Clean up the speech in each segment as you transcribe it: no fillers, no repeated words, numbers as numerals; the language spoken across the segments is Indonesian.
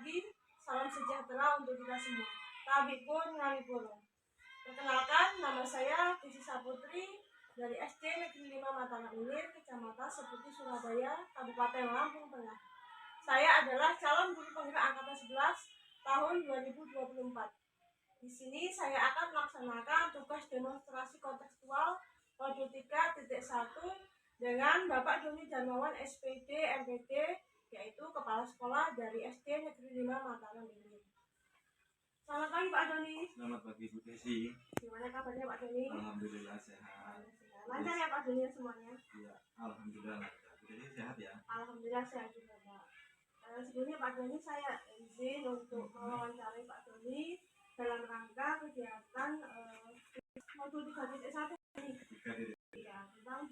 pagi, salam sejahtera untuk kita semua. Tabipun ngamipun. Perkenalkan, nama saya Kisi Saputri dari SD Negeri 5 Mataram Ilir, Kecamatan Seputi, Surabaya, Kabupaten Lampung Tengah. Saya adalah calon guru penggerak angkatan 11 tahun 2024. Di sini saya akan melaksanakan tugas demonstrasi kontekstual modul 3.1 dengan Bapak Doni Darmawan SPD MPD, yaitu Kepala Sekolah dari SD Negeri 5 Mataram Ilir. Selamat pagi Pak Doni. Selamat pagi Bu Desi. Gimana kabarnya Pak Doni? Alhamdulillah sehat. Lancar ya Pak Doni semuanya? Iya, alhamdulillah lancar. Bu Desi sehat ya? Alhamdulillah sehat juga Pak. Sebelumnya Pak Doni, saya izin untuk mewawancarai Pak Doni dalam rangka kegiatan modul 3.1 ini. Ya, tentang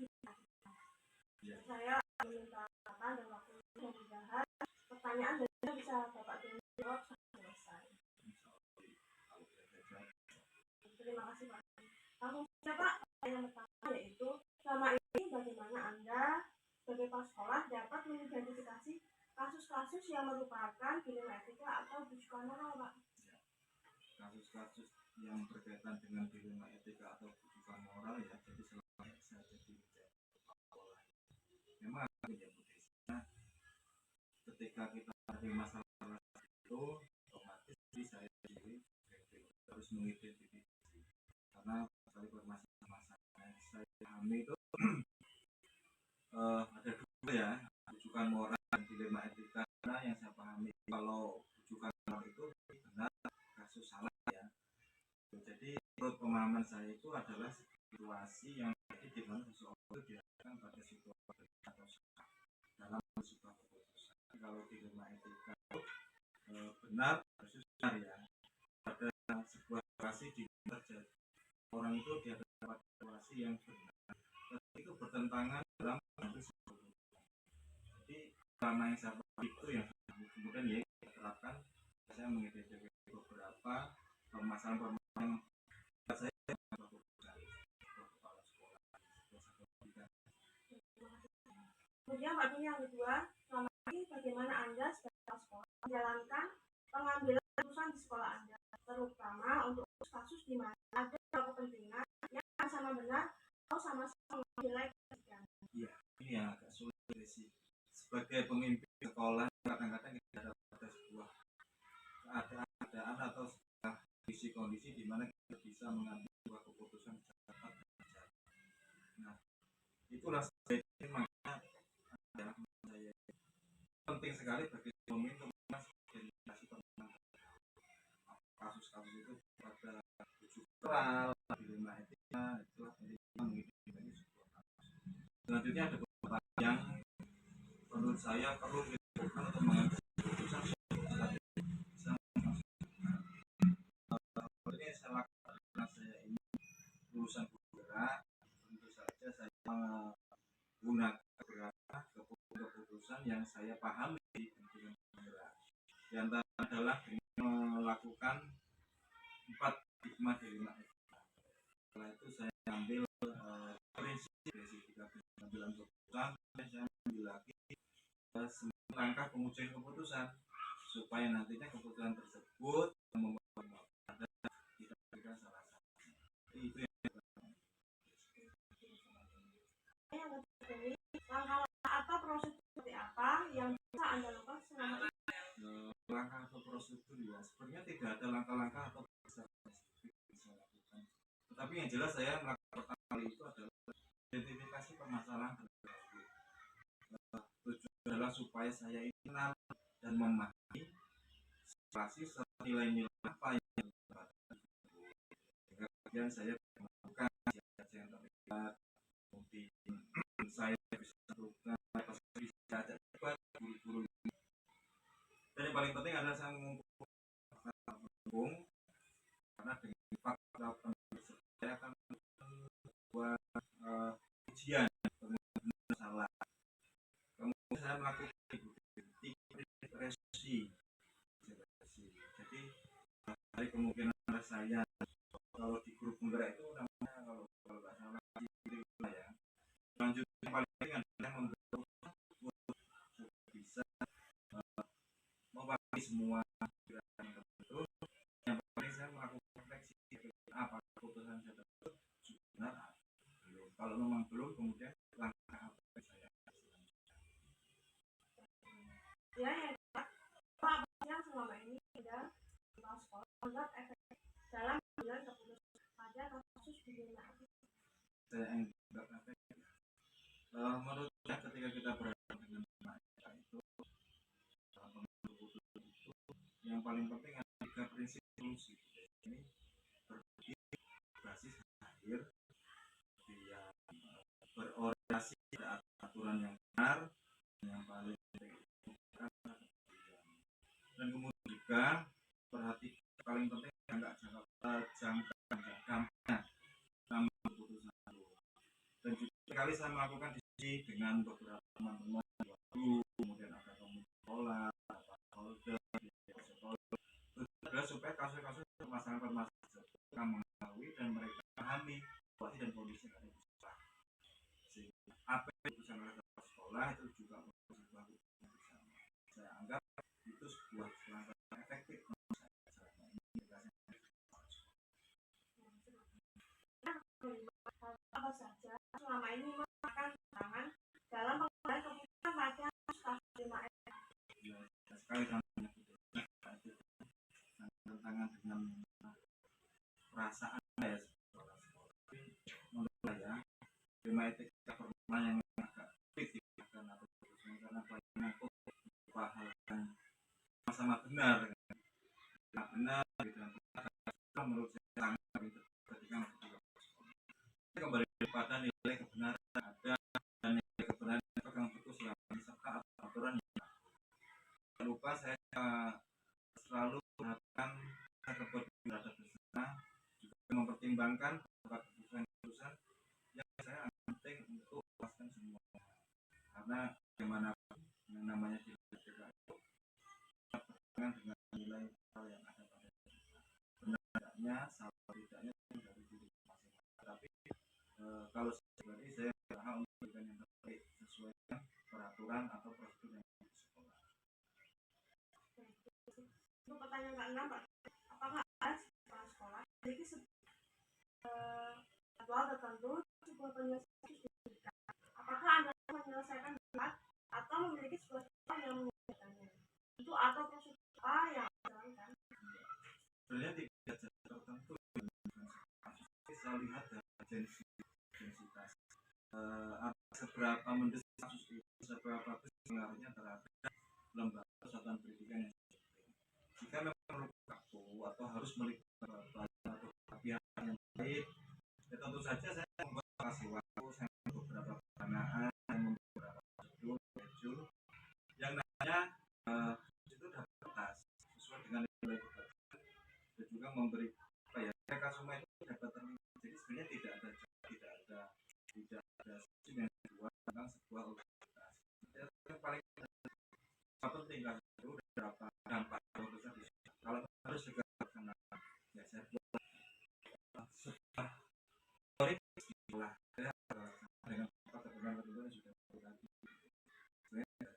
ya. Saya meminta dan waktu membahas pertanyaan dan bisa Bapak Doni jawab sampai selesai. Terima kasih Pak. Langsung saja Pak, yang pertama yaitu selama ini bagaimana Anda sebagai kepala sekolah dapat mengidentifikasi kasus-kasus yang merupakan dilema etika atau bujukan moral Pak? Kasus-kasus yang berkaitan dengan dilema etika atau bujukan moral ya, jadi selama saya jadi sekolah memang ya Bu Desi, ketika kita ada masalah itu otomatis saya sendiri harus mengidentifikasi, karena sekali permasalahan saya pahami itu ada dua ya, bujukan moral dan dilema etika. Karena yang saya pahami kalau bujukan moral itu benar, kasus salah ya. Jadi menurut pemahaman saya itu adalah situasi yang terjadi di mana seseorang itu dihadapkan pada situasi atau salah dalam sebuah keputusan. Kalau dilema etika itu benar versus benar ya, pada sebuah situasi di mana terjadi orang itu dihadapkan pada situasi yang benar, tapi itu bertentangan dalam mengambil sebuah keputusan. Jadi selama yang saya pahami itu yang kemudian ya kita terapkan, saya mengidentifikasi beberapa permasalahan yang saya kepala sekolah. Kemudian Pak Doni, yang kedua, selama ini bagaimana Anda sebagai kepala sekolah menjalankan pengambilan keputusan di sekolah Anda, terutama untuk kasus di mana ada kepentingan yang sama benar atau sama-sama menilai kepentingan? Iya, ini yang agak sulit sih. Sebagai pemimpin sekolah, kadang-kadang kita ada pada sebuah keadaan atau sebuah kondisi di mana kita bisa mengambil sebuah keputusan secara tepat. Nah, itulah sebabnya makanya saya penting sekali bagi pemimpin untuk mengidentifikasi permasalahan kasus-kasus itu pada bujukan moral, dilema etika, itulah penting mengidentifikasi sebuah kasus. Selanjutnya ada beberapa yang menurut saya perlu dilakukan untuk mengambil keputusan seperti ini. Saya lakukan karena saya ini lulusan penggerak, tentu saja saya menggunakan beberapa keputusan yang saya pahami dengan penggerak. Yang antara adalah melakukan 4 hikmah dilema etika. Setelah itu saya ambil prinsip dari 3 pengambilan keputusan, saya ambil lagi 9 langkah pengujian keputusan supaya nantinya keputusan tersebut membawa pada tidak salah satu. Itu yang langkah atau prosedur seperti apa yang bisa Anda lakukan selama langkah atau prosedur ya, sebenarnya tidak ada langkah-langkah atau prosedur bisa lakukan, tetapi yang jelas saya melakukan pertama kali itu adalah identifikasi permasalahan tersebut. Tujuan adalah supaya saya ini kenal dan memahami situasi serta nilai-nilai apa yang terdapat, kemudian saya melakukan siapa yang terlibat, kemudian saya bisa melakukan bisa ajak debat guru-guru. Dan yang paling penting adalah saya mengumpulkan karena dengan fakta tersebut saya akan membuat ujian salah. Kemudian saya melakukan revisi. Jadi dari kemungkinan saya kalau di grup penggerak itu namanya kalau nggak salah ya. Selanjutnya yang paling penting adalah membuat bisa mewakili semua Kalau memang belum, kemudian langkah apa yang saya selanjutnya? Ya, yang kedua, apa yang selama ini sudah sekolah membuat efektif dalam mengambil keputusan pada kasus pidana aktif? Saya yang efektif. Menurut saya ketika kita berhadapan dengan mereka itu yang paling penting ada 3 prinsip solusi. Ini berbasis akhir, dia berorientasi pada aturan yang benar, yang paling penting, dan kemudian juga perhatikan paling penting jangka dampaknya dalam keputusan itu. Dan juga sekali saya melakukan diskusi dengan beberapa teman-teman guru, kemudian ada komunitas sekolah, holder, supaya kasus-kasus permasalahan-permasalahan mereka mengetahui dan mereka pahami situasi dan kondisi yang ada di sekolah. Sehingga apa yang diputuskan oleh sekolah itu juga sebuah keputusan bersama. Saya anggap itu sebuah langkah efektif apa saja selama ini memakan tangan dalam pengambilan keputusan pada kasus 5M. Sekali tantangan dengan perasaan ya sekolah. Menurut saya, tema etik formal yang agak kritis karena banyak hal yang sama benar dan menurut saya ketika kembali pada nilai kebenaran ada dan nilai kebenaran yang betul selama ini serta aturan yang tak lupa saya selalu perhatikan terhadap bersama juga mempertimbangkan keputusan yang saya penting untuk memuaskan semua karena bagaimanapun yang namanya tidak berhubungan dengan nilai yang ada pada kita benarnya salah tidaknya dari diri masing-masing tapi kalau seperti saya berusaha untuk memberikan yang terbaik sesuai dengan peraturan atau prosedur yang ada di sekolah. Untuk pertanyaan ke-6, Pak, apakah ada sekolah memiliki jadwal tertentu sebuah penyelesaian? Apakah Anda menyelesaikan debat atau memiliki sebuah sekolah yang menyelesaikannya? Itu atau prosedur apa yang dijalankan? Sebenarnya tidak tertentu. Saya lihat dari intensitas seberapa mendesak kasus itu, seberapa besar pengaruhnya terhadap lembaga persatuan pendidikan yang jika memang perlu waktu atau harus melibatkan atau pihak yang baik, ya tentu saja saya membuat kasih waktu, saya beberapa peranaan, beberapa prosedur yang namanya itu dapat batas sesuai dengan nilai kebajikan dan juga memberi apa ya mereka semua itu dapat terlibat. Jadi sebenarnya tidak ada sistem yang kedua tentang sebuah universitas. Yang paling penting kan itu berapa dampak besar di sini. Kalau harus segera laksanakan, ya saya buat setelah sekolah saya dengan kepentingan tertentu yang sudah berganti. Sebenarnya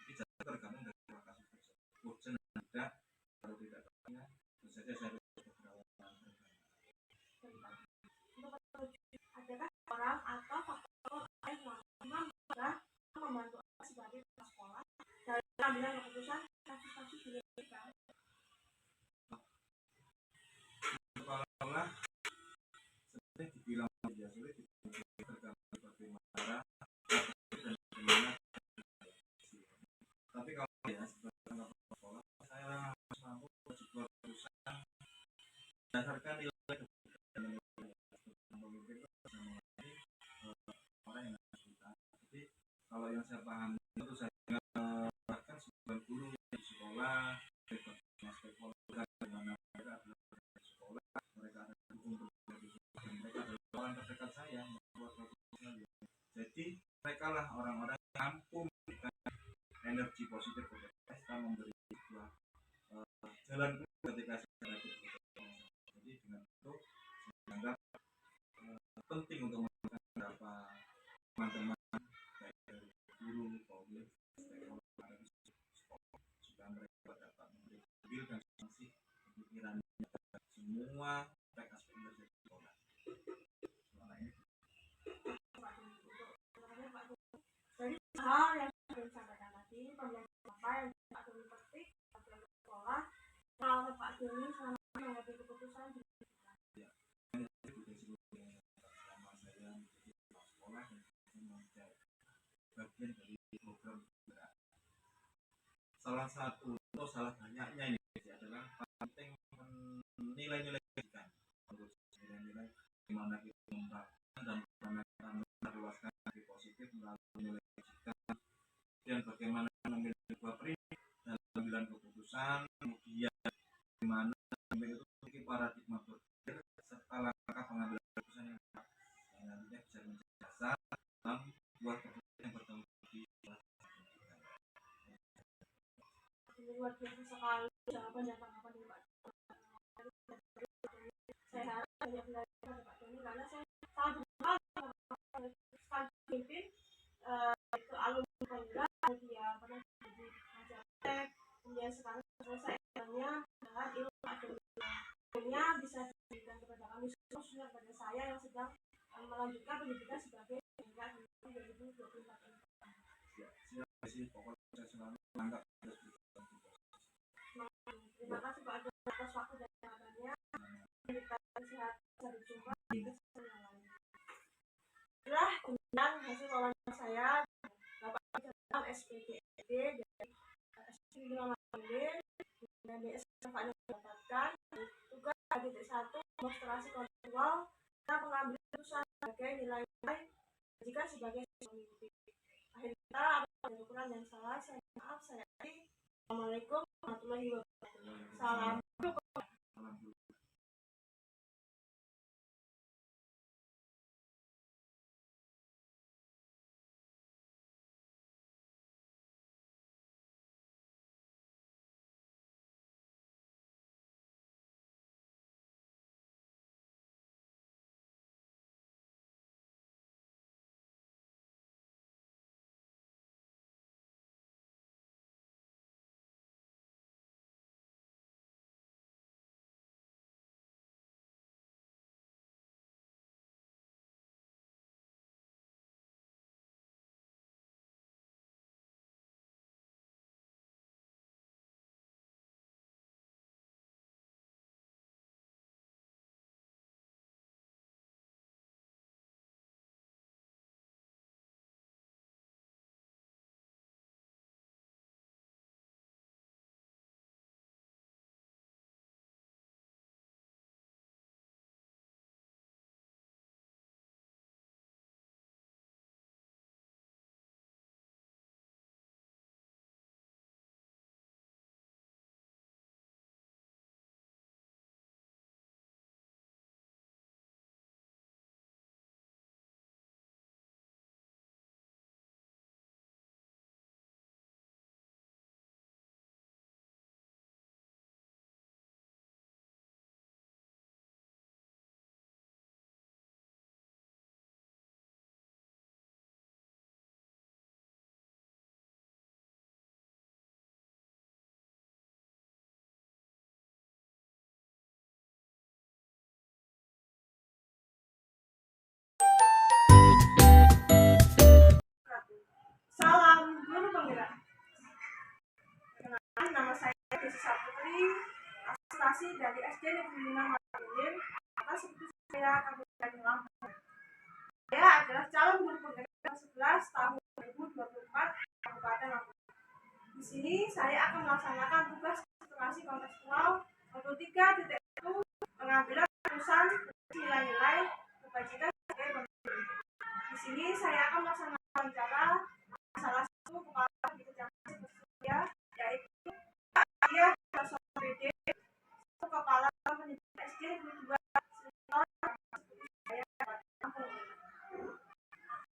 jadi tergantung dari kasus tersebut. Urgen tidak, kalau tidak terkena, tentu saja saya adakah orang atau faktor lain yang membantu sebagai sekolah dalam pengambilan keputusan kasus-kasus pendidikan? Kepala sebenarnya dibilang tidak sulit, tergantung bagaimana dan bagaimana. Tapi kalau ya sebagai sekolah saya mampu sebuah perusahaan berdasarkan nilai orang yang kita. Jadi kalau yang saya pahami itu saya bahkan sebuah guru di sekolah, stakeholder bagaimana mereka adalah di sekolah, mereka ada dukung dan mereka adalah orang terdekat saya membuat proposal. Jadi mereka lah orang-orang yang mampu memberikan energi positif kepada kita, memberi sebuah jalan ketika saya ada di sekolah. Jadi dengan itu saya anggap penting untuk melakukan beberapa teman-teman baik dari guru, publik, stakeholder supaya mereka dapat mengambil dan sanksi pemikirannya semua aspek yang terjadi di sekolah. Soalnya ini hal yang sudah disampaikan tadi, pembelajaran apa yang Pak Doni petik pada sekolah, kalau Pak Doni selama mengambil keputusan di Ya, selama saya menjadi kepala sekolah dan menjadi bagian dari program penggerak. Salah satu atau salah banyaknya ini adalah penting nilai-nilai pendidikan. Menurut nilai-nilai bagaimana kita membangun dan bagaimana kita meluaskan nilai positif melalui nilai pendidikan, dan bagaimana memilih sebuah prinsip dan pengambilan keputusan, kemudian bagaimana itu memiliki paradigma berpikir serta langkah pengambilan keputusan yang tepat yang nantinya bisa menjadi dasar dalam buat keputusan yang bertanggung jawab di luar biasa sekali jawaban dan tanggapan dari Pak Doni. Saya harap banyak belajar dari Pak Doni karena saya sangat berharap sekali pimpin itu alumni penggerak, dia pernah jadi pengajar, kemudian sekarang selesai dengan ilmu Pak Doni. Akhirnya bisa diberikan kepada kami khususnya kepada saya yang sedang melanjutkan pendidikan sebagai penggerak di 2024 ini. Ya, siapa sih pokoknya saya selalu menganggap terima kasih Pak Doni atas waktu dan kesempatannya. Kita sehat, sampai jumpa di kesempatan yang lain. Itulah kemudian hasil wawancara saya Bapak Ketua SPDD dari SPDD Lima Mandiri dan DS Pak mendapatkan tugas titik 1 demonstrasi konseptual dan pengambilan keputusan sebagai nilai-nilai jika sebagai pemimpin. Akhir kata, ada ukuran yang salah, saya maaf, saya akhiri. Assalamualaikum warahmatullahi wabarakatuh. Salam. Salam guru penggerak. Perkenalkan, nama saya Desi Saputri, asistasi dari SD Negeri 5 Mandiri, atas keputusan saya Kabupaten Lampung. Saya adalah calon guru penggerak kelas 11 tahun 2024 Kabupaten Lampung. Di sini saya akan melaksanakan tugas konsentrasi kontekstual untuk 3.1 pengambilan keputusan nilai-nilai kebajikan sebagai pemimpin. Di sini saya akan melaksanakan wawancara salah satu kepala di kecamatan Surya, yaitu Pak Arya Sasongpede, kepala pendidikan SD Negeri 2 Senior saya Lampung.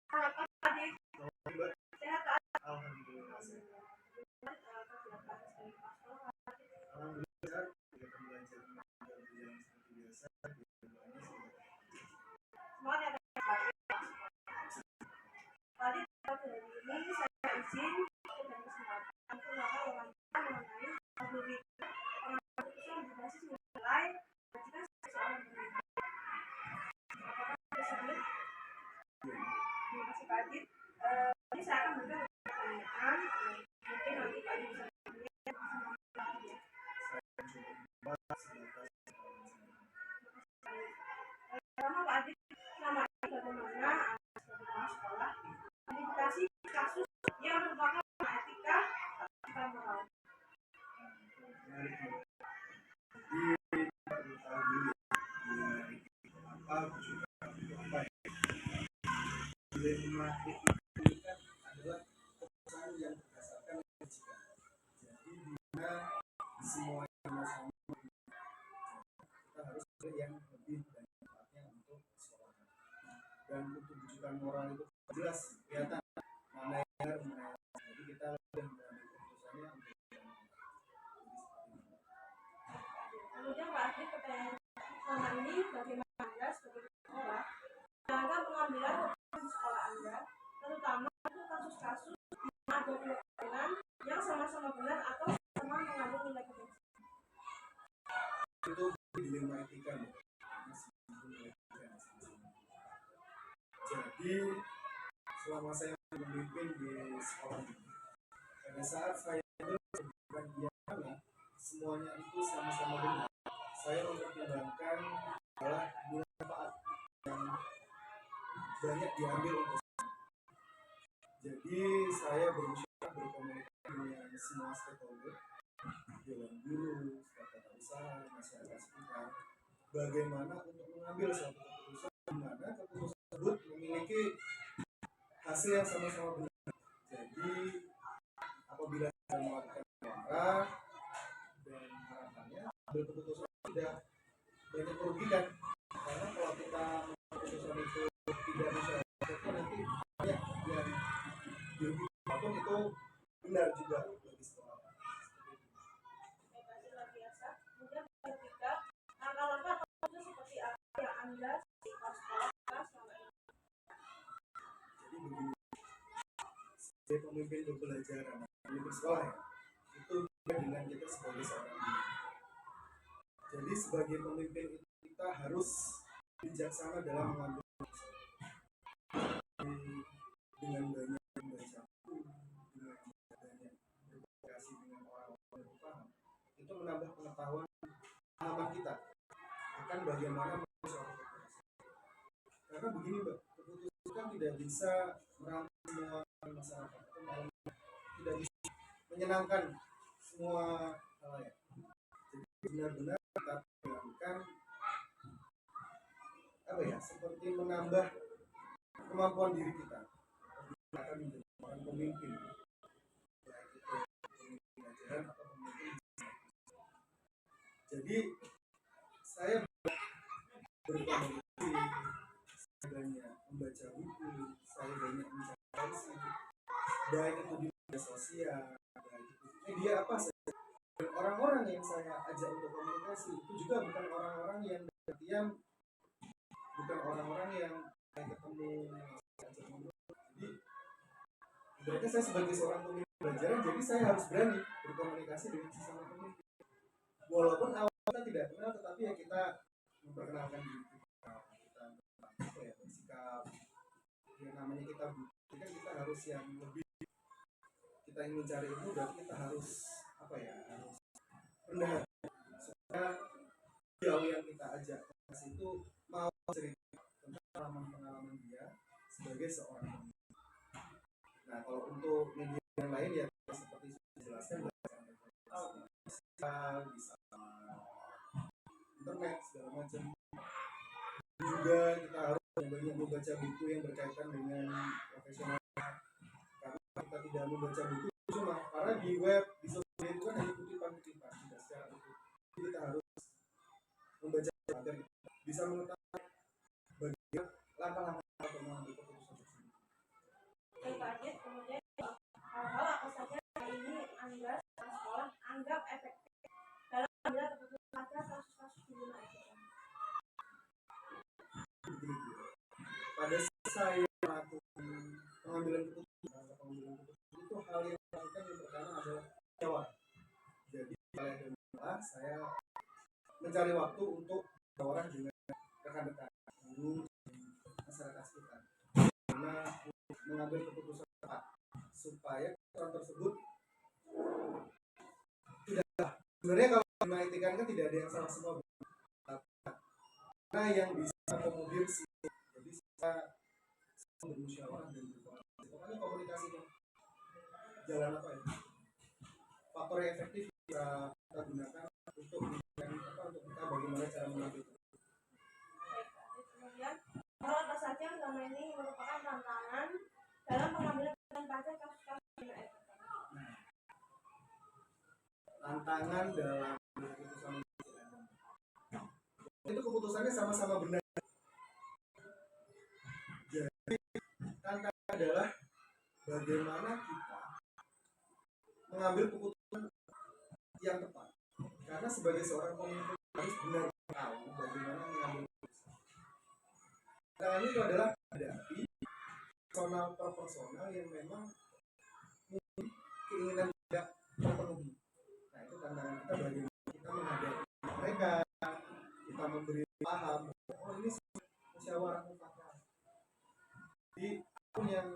Harapan adik sehat kan? Alhamdulillah. Semangat ya. Tadi hari ini saya izin dan kesempatan untuk melakukan wawancara mengenai algoritma pengambilan keputusan berbasis nilai jika seseorang pemimpin. Apakah bisa? Terima kasih Pak Adit. Ini saya akan memberikan pertanyaan, mungkin nanti Pak bisa pertama Pak Adit, selama ini bagaimana sebagai sekolah identifikasi kasus yang merupakan etika atau moral? Dilema itu kan adalah keputusan yang berdasarkan logika. Jadi bila semua sama-sama kita harus pilih yang lebih manfaatnya untuk sekolah. Dan untuk rujukan moral itu jelas kelihatan mana yang benar, mana yang salah. Jadi kita lebih mengambil keputusannya untuk Kemudian Pak Adit, pertanyaan selama ini bagaimana Anda sebagai sekolah dalam pengambilan keputusan di sekolah Anda, terutama itu kasus-kasus yang ada keyakinan yang sama-sama benar atau sama mengandung nilai kebenaran. itu dilema etika. Jadi selama saya memimpin di sekolah ini, pada saat saya bagian mana semuanya itu sama-sama benar, saya mempertimbangkan adalah manfaat yang banyak diambil untuk saya. Jadi saya berusaha berkomunikasi dengan semua stakeholder, dewan guru, staf tata usaha, masyarakat sekitar, bagaimana untuk mengambil suatu keputusan di mana keputusan tersebut memiliki hasil yang sama-sama benar. Jadi apabila saya melakukan musyawarah dan harapannya ambil keputusan tidak banyak merugikan, karena kalau kita keputusan itu tidak musyawarah itu nanti banyak yang dirugikan apapun itu benar juga bagi sekolah. Luar biasa. Kemudian ketika langkah-langkah atau proses seperti apa yang Anda sekolah selama ini? Jadi begini, sebagai pemimpin pembelajaran, pemimpin sekolah ya, itu beda dengan kita sebagai seorang guru. Jadi sebagai pemimpin itu kita harus bijaksana dalam mengambil keputusan. Dengan banyak membaca buku, dengan banyak berkomunikasi dengan orang-orang yang paham, itu menambah pengetahuan pengalaman kita akan bagaimana mengambil suatu keputusan. Karena begini Mbak, keputusan kan tidak bisa merangkul semua masyarakat atau tidak bisa menyenangkan semua halayak. Jadi benar-benar kita perhatikan apa ya, seperti menambah kemampuan diri kita akan menjadi orang pemimpin, baik itu pemimpin ajaran atau pemimpin. Jadi saya berkomunikasi, saya banyak membaca buku, saya banyak mencari baik itu di media sosial, baik itu di media apa saja. Dan orang-orang yang saya ajak untuk komunikasi itu juga bukan orang-orang yang artian bukan orang-orang yang saya ketemu ajak ngobrol. Jadi berarti saya sebagai seorang pemimpin pelajaran, jadi saya harus berani berkomunikasi dengan sesama pemimpin. Walaupun awal kita tidak kenal, tetapi ya kita memperkenalkan diri kita apa ya, bersikap yang namanya kita kan kita harus yang lebih, kita ingin mencari ilmu dan kita harus apa ya, harus rendah hati supaya jauh yang kita ajak ke situ mau cerita tentang pengalaman dia sebagai seorang pemimpin. Nah kalau untuk media yang lain ya seperti sudah dijelaskan, bisa internet segala macam. Juga kita harus banyak membaca buku yang berkaitan dengan profesional, karena kita tidak membaca buku cuma karena di web, di sosial media itu kan hanya kutipan-kutipan, tidak secara utuh. Jadi kita harus membaca agar bisa mengetahui bagaimana langkah-langkah untuk mengambil keputusan tersebut. Baik Pak Adit, kemudian hal-hal apa saja yang ini Anda sekolah anggap efektif dalam mengambil keputusan atas kasus-kasus di luar etika? Pada saat saya melakukan pengambilan keputusan itu hal yang dilakukan yang pertama adalah jawab. Jadi adalah saya mencari waktu untuk berbicara dengan rekan-rekan guru masyarakat sekitar, karena mengambil keputusan tepat supaya orang Sebenarnya kalau menarikkan kan tidak ada yang salah semua, karena yang bisa mengakomodir sih, jadi kita bermusyawarah dan berkomunikasi. Pokoknya komunikasi itu jalan apa ya? Faktor yang efektif bisa kita gunakan untuk untuk kita bagaimana cara mengambil. Kemudian, hal apa saja yang selama ini merupakan tantangan dalam pengambilan keputusan pada kasus-kasus pidana etika? Tantangan dalam keputusan itu keputusannya sama-sama benar. Jadi tantangan adalah bagaimana kita mengambil keputusan yang tepat. Karena sebagai seorang pemimpin harus benar tahu bagaimana mengambil keputusan. Tantangan itu adalah hadapi personal per personal yang memang keinginan tidak terpenuhi. Nah itu tantangan kita bagaimana kita menghadapi mereka, kita memberi paham, oh ini musyawarah mufakat. Jadi apapun yang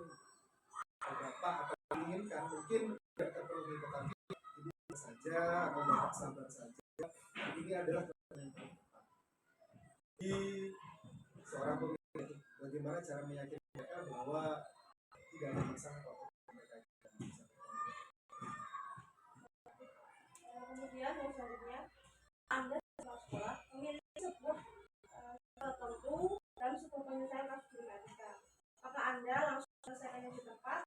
Bapak atau inginkan mungkin tidak terpenuhi, tetapi ini saja atau Bapak sabar saja. Ini adalah keputusan yang tepat. Jadi seorang pemimpin bagaimana cara meyakinkan mereka bahwa tidak ada masalah kalau mereka tidak bisa. Kemudian yang selanjutnya, Anda setelah sekolah memiliki sebuah tertentu dalam sebuah penyelesaian kasus pidana etika. Maka Anda langsung menyelesaikannya di tempat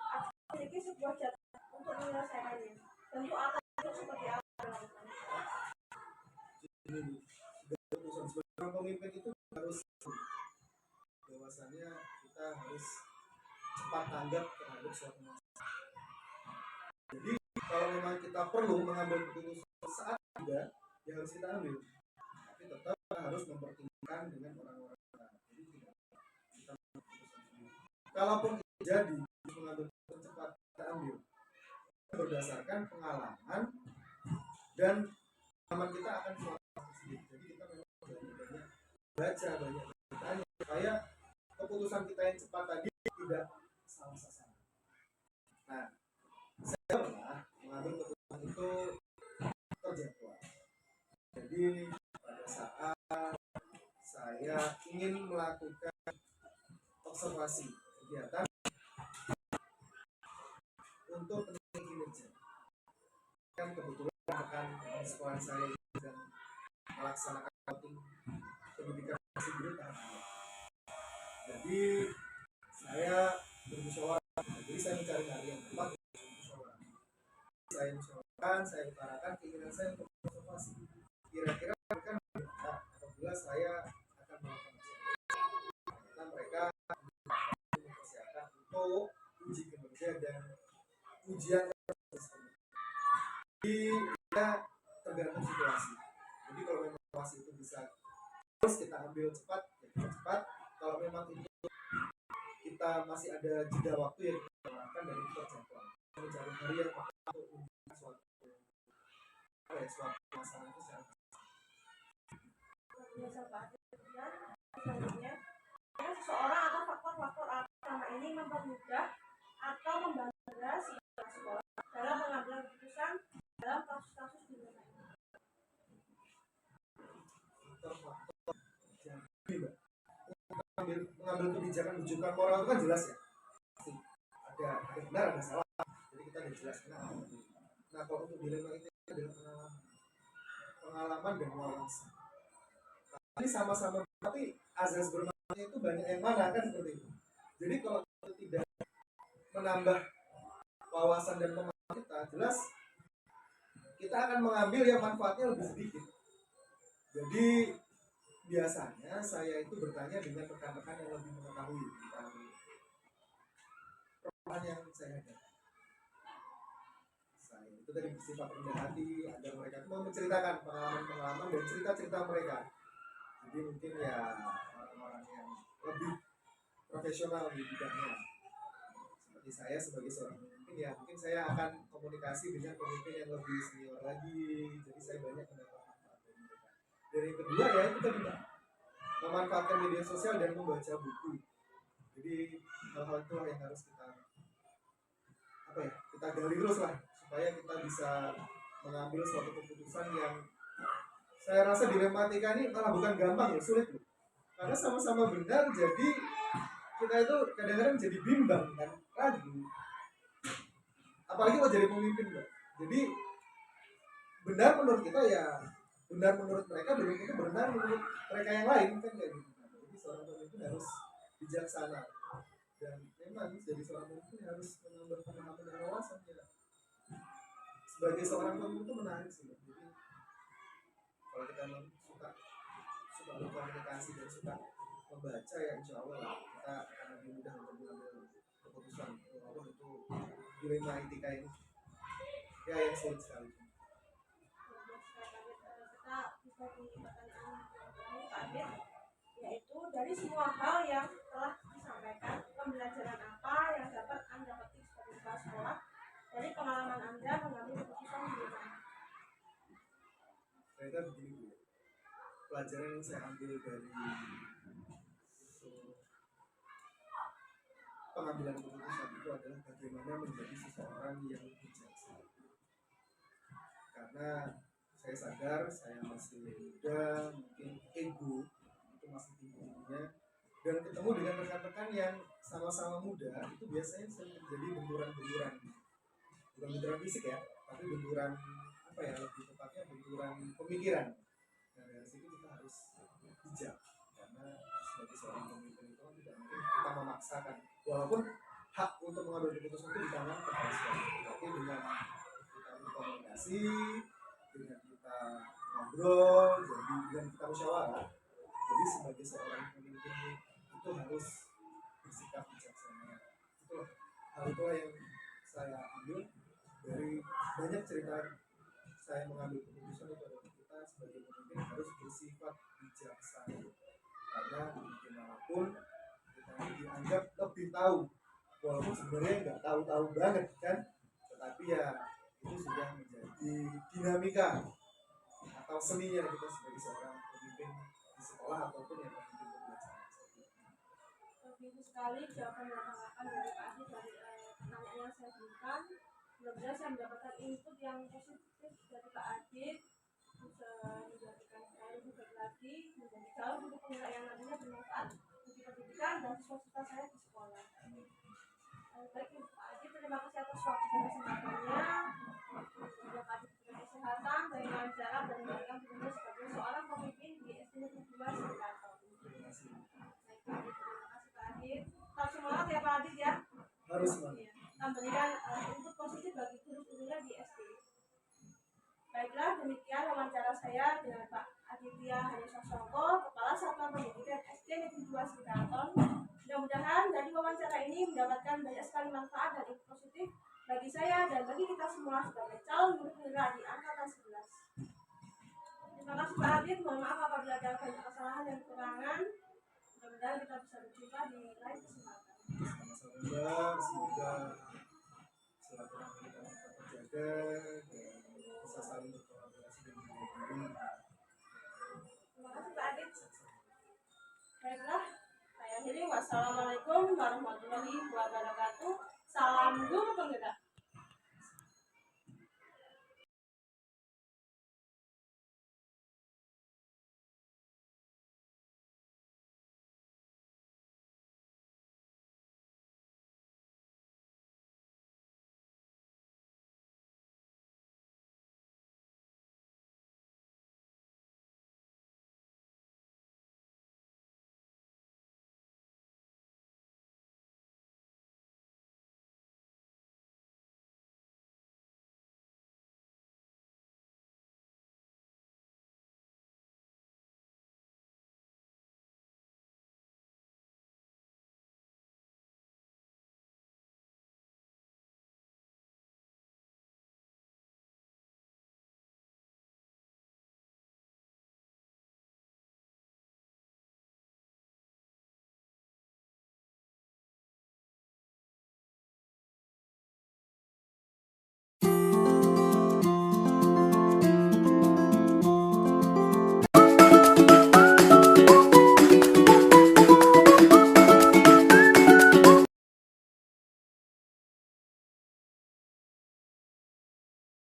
atau memiliki sebuah jadwal untuk menyelesaikannya. Tentu akan itu seperti apa dilakukan. Ini keputusan seorang pemimpin itu harus bahwasannya kita harus cepat tanggap terhadap suatu masalah. Jadi kalau memang kita perlu mengambil keputusan saat juga, ya harus kita ambil. Tapi tetap kita harus mempertimbangkan dengan orang-orang lain. Jadi tidak kita mengambil keputusan sendiri. Kalaupun jadi mengambil keputusan cepat kita ambil berdasarkan pengalaman dan pengalaman kita akan suatu sendiri. Jadi kita memang banyak baca, banyak bertanya supaya keputusan kita yang cepat tadi tidak salah sasaran. Nah, saya pernah mengambil keputusan itu terjadwal. Jadi pada saat saya ingin melakukan observasi kegiatan untuk penilaian kinerja, kan kebetulan akan sekolah saya sedang melaksanakan outing pendidikan sendiri tahap 2. Jadi saya bermusyawarah. Jadi saya mencari hari yang tepat untuk bermusyawarah. Saya musyawarahkan, saya utarakan keinginan saya untuk observasi. Kira-kira mereka minta apabila saya akan melakukan observasi. Mereka mempersiapkan untuk uji kinerja dan ujian. Jadi kita tergantung situasi. Jadi kalau memang situasi itu bisa terus kita ambil cepat, ya kita cepat. Kalau memang itu kita masih ada jeda waktu yang kita lakukan dari terjadwal, mencari hari yang tepat untuk menunjukkan suatu masalah itu secara selanjutnya, seseorang atau faktor-faktor apa selama ini mempermudah atau membantu si sekolah dalam mengambil keputusan dalam kasus-kasus di mana ini. faktor-faktor yang Mbak. Mengambil kebijakan rujukan moral itu kan jelas ya. Pasti ada benar ada salah. Jadi kita udah jelas kenapa. Nah kalau untuk dilema itu adalah pengalaman dan wawasan. Ini sama-sama tapi azas bermakna itu banyak yang mana kan seperti itu. Jadi kalau kita tidak menambah wawasan dan pengalaman kita, jelas kita akan mengambil yang manfaatnya lebih sedikit. Jadi biasanya saya itu bertanya dengan rekan-rekan yang lebih mengetahui tentang permasalahan yang saya hadapi. Saya itu tadi bersifat rendah hati agar mereka mau menceritakan pengalaman-pengalaman dan cerita-cerita mereka. Jadi mungkin ya orang-orang yang lebih profesional di bidangnya. Seperti saya sebagai seorang pemimpin ya mungkin saya akan komunikasi dengan pemimpin yang lebih senior lagi. Jadi saya banyak mendapat manfaat dari mereka. Dan yang kedua ya itu tadi Pak, memanfaatkan media sosial dan membaca buku. Jadi hal-hal itu yang harus kita gali terus lah supaya kita bisa mengambil suatu keputusan yang saya rasa dilematika ini malah bukan gampang ya, sulit loh. Karena sama-sama benar, jadi kita itu kadang-kadang jadi bimbang kan, ragu. Apalagi kalau jadi pemimpin, Mbak. Jadi benar menurut kita ya benar menurut mereka, belum tentu benar menurut mereka yang lain kan kayak gitu. Jadi seorang pemimpin harus bijaksana dan memang jadi seorang pemimpin harus menambah pemahaman dan wawasan ya. Sebagai seorang pemimpin itu menarik sih. Jadi kalau kita suka berkomunikasi dan suka membaca ya insya Allah kita akan lebih mudah untuk mengambil keputusan walaupun itu dilema etika ini ya yang sulit sekali. Kita bisa di pertanyaan yang terakhir Pak Adit, yaitu dari semua hal yang telah disampaikan, pembelajaran apa yang dapat Anda petik sebagai kepala sekolah dari pengalaman Anda mengambil keputusan di rumah? Ternyata begini Bu, pelajaran yang saya ambil dari pengambilan keputusan itu adalah bagaimana menjadi seseorang yang bijaksana. Karena saya sadar saya masih muda, mungkin ego itu masih tinggi-tingginya, dan ketemu dengan rekan-rekan yang sama-sama muda itu biasanya sering terjadi benturan-benturan, bukan benturan fisik ya, tapi benturan apa ya, lebih tepatnya benturan pemikiran. Nah dari situ kita harus bijak, karena sebagai seorang pemimpin itu kan tidak mungkin kita memaksakan, walaupun hak untuk mengambil keputusan itu di tangan kepala sekolah, tapi dengan kita berkomunikasi, dengan kita ngobrol, jadi dengan kita musyawarah, jadi sebagai seorang pemimpin itu harus bersikap bijaksana. Itulah hal itulah yang saya ambil dari banyak cerita saya mengambil keputusan itu adalah kita sebagai pemimpin harus bersifat bijaksana, karena bagaimanapun kita ini dianggap lebih tahu walaupun sebenarnya nggak tahu-tahu banget kan, tetapi ya itu sudah menjadi dinamika atau seninya kita sebagai seorang pemimpin di sekolah ataupun yang pemimpin pembelajaran. Begitu sekali jawaban dan tanggapan dari Pak Adit dari pertanyaan yang saya berikan. Mudah-mudahan saya mendapatkan input yang positif dari Pak Adit, bisa menjadikan saya lebih baik lagi, menjadi jauh untuk penggerak yang nantinya bermanfaat bagi pendidikan dan siswa-siswa saya di sekolah. Baik Pak Adit, terima kasih atas waktu dan kesempatannya. Semoga Pak Adit diberikan kesehatan dan kelancaran dan menjalankan tugasnya sebagai seorang pemimpin di SD Negeri 2 Singkaton. Terima kasih. Baik Pak Adit, terima kasih Pak Adit. Tetap semangat ya Pak Adit ya. Harus semangat. Memberikan input positif bagi guru-gurunya di SD. Baiklah, demikian wawancara saya dengan Pak Aditya Hadi Sasongko, Kepala Satuan Pendidikan SD Negeri 2 Singkaton. Mudah-mudahan dari wawancara ini mendapatkan banyak sekali manfaat dan input positif bagi saya dan bagi kita semua sebagai calon guru penggerak di angkatan 11. Terima kasih Pak Adit, mohon maaf apabila ada banyak kesalahan dan kekurangan. Mudah-mudahan kita bisa berjumpa di lain kesempatan. Sama-sama, semoga silaturahmi kita tetap terjaga dan bisa saling berkolaborasi dan bergabung. Terima kasih Pak Adit. Baiklah, saya akhiri. Wassalamualaikum warahmatullahi wabarakatuh. Salam guru penggerak.